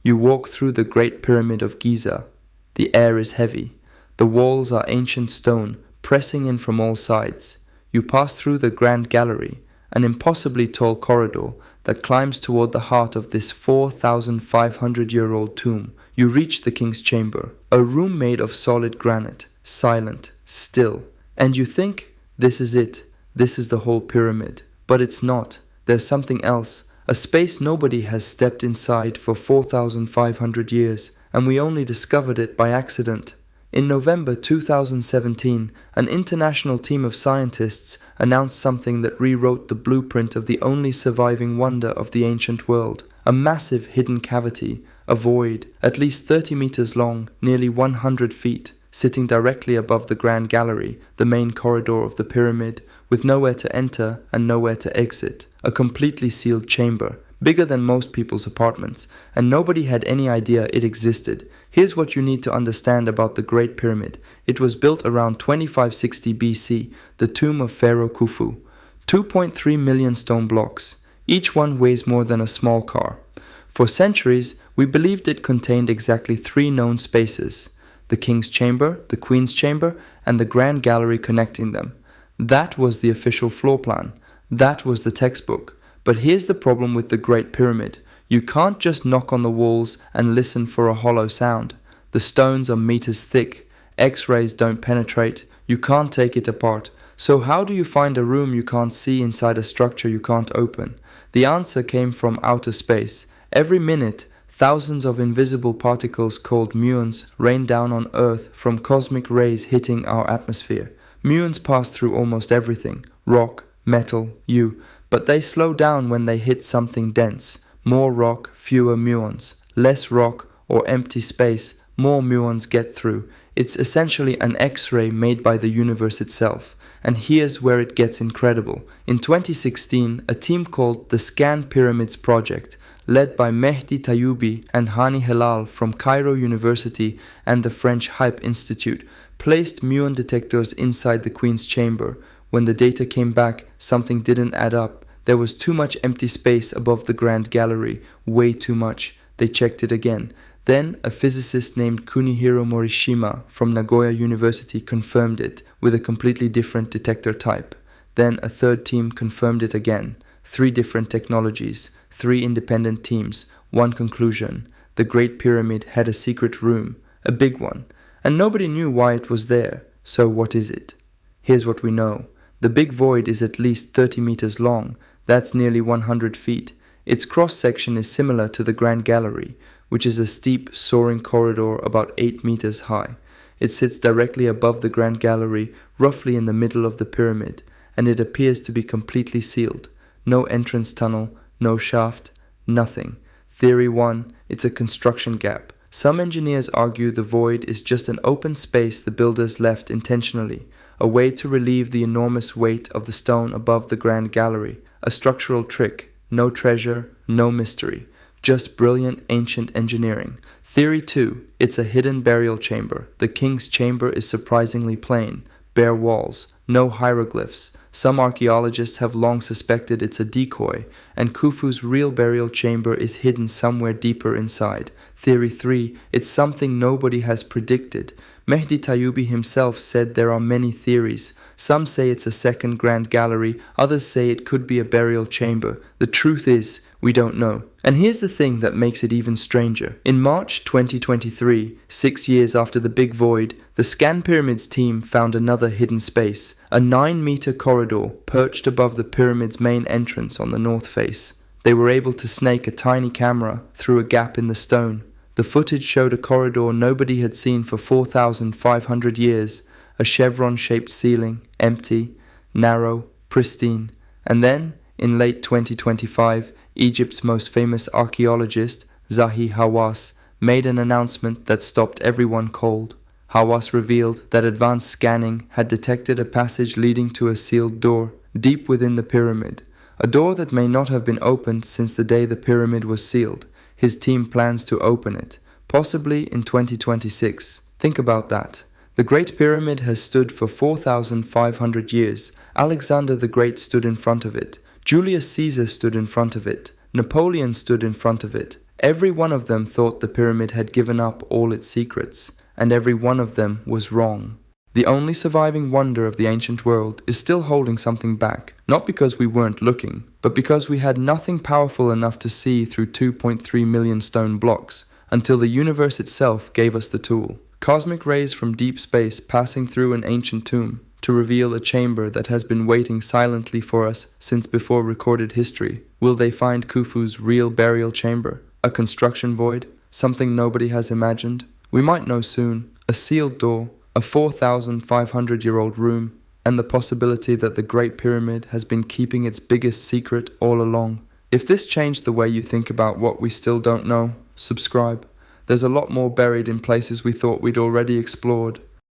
You walk through the Great Pyramid of Giza. The air is heavy. The walls are ancient stone, pressing in from all sides. You pass through the Grand Gallery, an impossibly tall corridor that climbs toward the heart of this 4,500-year-old tomb. You reach the king's chamber, a room made of solid granite, silent, still. And you think, this is it, this is the whole pyramid. But it's not. There's something else, a space nobody has stepped inside for 4,500 years, and we only discovered it by accident. In November 2017, an international team of scientists announced something that rewrote the blueprint of the only surviving wonder of the ancient world, a massive hidden cavity, a void, at least 30 meters long, nearly 100 feet, sitting directly above the Grand Gallery, the main corridor of the pyramid, with nowhere to enter and nowhere to exit, a completely sealed chamber, bigger than most people's apartments, and nobody had any idea it existed. Here's what you need to understand about the Great Pyramid. It was built around 2560 BC, the tomb of Pharaoh Khufu. 2.3 million stone blocks. Each one weighs more than a small car. For centuries, we believed it contained exactly 3 known spaces: the king's chamber, the queen's chamber, and the Grand Gallery connecting them. That was the official floor plan. That was the textbook. But here's the problem with the Great Pyramid. You can't just knock on the walls and listen for a hollow sound. The stones are meters thick. X-rays don't penetrate. You can't take it apart. So how do you find a room you can't see inside a structure you can't open? The answer came from outer space. Every minute, thousands of invisible particles called muons rain down on Earth from cosmic rays hitting our atmosphere. Muons pass through almost everything: rock, metal, you. But they slow down when they hit something dense. More rock, fewer muons. Less rock or empty space, more muons get through. It's essentially an X-ray made by the universe itself. And here's where it gets incredible. In 2016, a team called the ScanPyramids project, led by Mehdi Tayoubi and Hani Helal from Cairo University and the French Hype Institute, placed muon detectors inside the Queen's chamber. When the data came back, something didn't add up. There was too much empty space above the Grand Gallery, way too much. They checked it again. Then a physicist named Kunihiro Morishima from Nagoya University confirmed it with a completely different detector type. Then a third team confirmed it again. 3 different technologies, 3 independent teams, 1 conclusion. The Great Pyramid had a secret room, a big one, and nobody knew why it was there. So what is it? Here's what we know. The big void is at least 30 meters long. That's nearly 100 feet. Its cross-section is similar to the Grand Gallery, which is a steep, soaring corridor about 8 meters high. It sits directly above the Grand Gallery, roughly in the middle of the pyramid, and it appears to be completely sealed. No entrance tunnel, no shaft, nothing. Theory 1, it's a construction gap. Some engineers argue the void is just an open space the builders left intentionally, a way to relieve the enormous weight of the stone above the Grand Gallery. A structural trick, no treasure, no mystery, just brilliant ancient engineering. Theory 2, it's a hidden burial chamber. The king's chamber is surprisingly plain, bare walls, no hieroglyphs. Some archaeologists have long suspected it's a decoy, and Khufu's real burial chamber is hidden somewhere deeper inside. Theory 3, it's something nobody has predicted. Mehdi Tayoubi himself said there are many theories. Some say it's a second Grand Gallery, others say it could be a burial chamber. The truth is, we don't know. And here's the thing that makes it even stranger. In March 2023, 6 years after the Big Void, the ScanPyramids team found another hidden space, a 9-meter corridor perched above the pyramid's main entrance on the north face. They were able to snake a tiny camera through a gap in the stone. The footage showed a corridor nobody had seen for 4,500 years, a chevron-shaped ceiling, empty, narrow, pristine. And then, in late 2025, Egypt's most famous archaeologist, Zahi Hawass, made an announcement that stopped everyone cold. Hawass revealed that advanced scanning had detected a passage leading to a sealed door deep within the pyramid, a door that may not have been opened since the day the pyramid was sealed. His team plans to open it, possibly in 2026. Think about that. The Great Pyramid has stood for 4,500 years. Alexander the Great stood in front of it. Julius Caesar stood in front of it. Napoleon stood in front of it. Every one of them thought the pyramid had given up all its secrets, and every one of them was wrong. The only surviving wonder of the ancient world is still holding something back, not because we weren't looking, but because we had nothing powerful enough to see through 2.3 million stone blocks, until the universe itself gave us the tool. Cosmic rays from deep space passing through an ancient tomb to reveal a chamber that has been waiting silently for us since before recorded history. Will they find Khufu's real burial chamber? A construction void? Something nobody has imagined? We might know soon. A sealed door, a 4,500-year-old room, and the possibility that the Great Pyramid has been keeping its biggest secret all along. If this changed the way you think about what we still don't know, subscribe. There's a lot more buried in places we thought we'd already explored.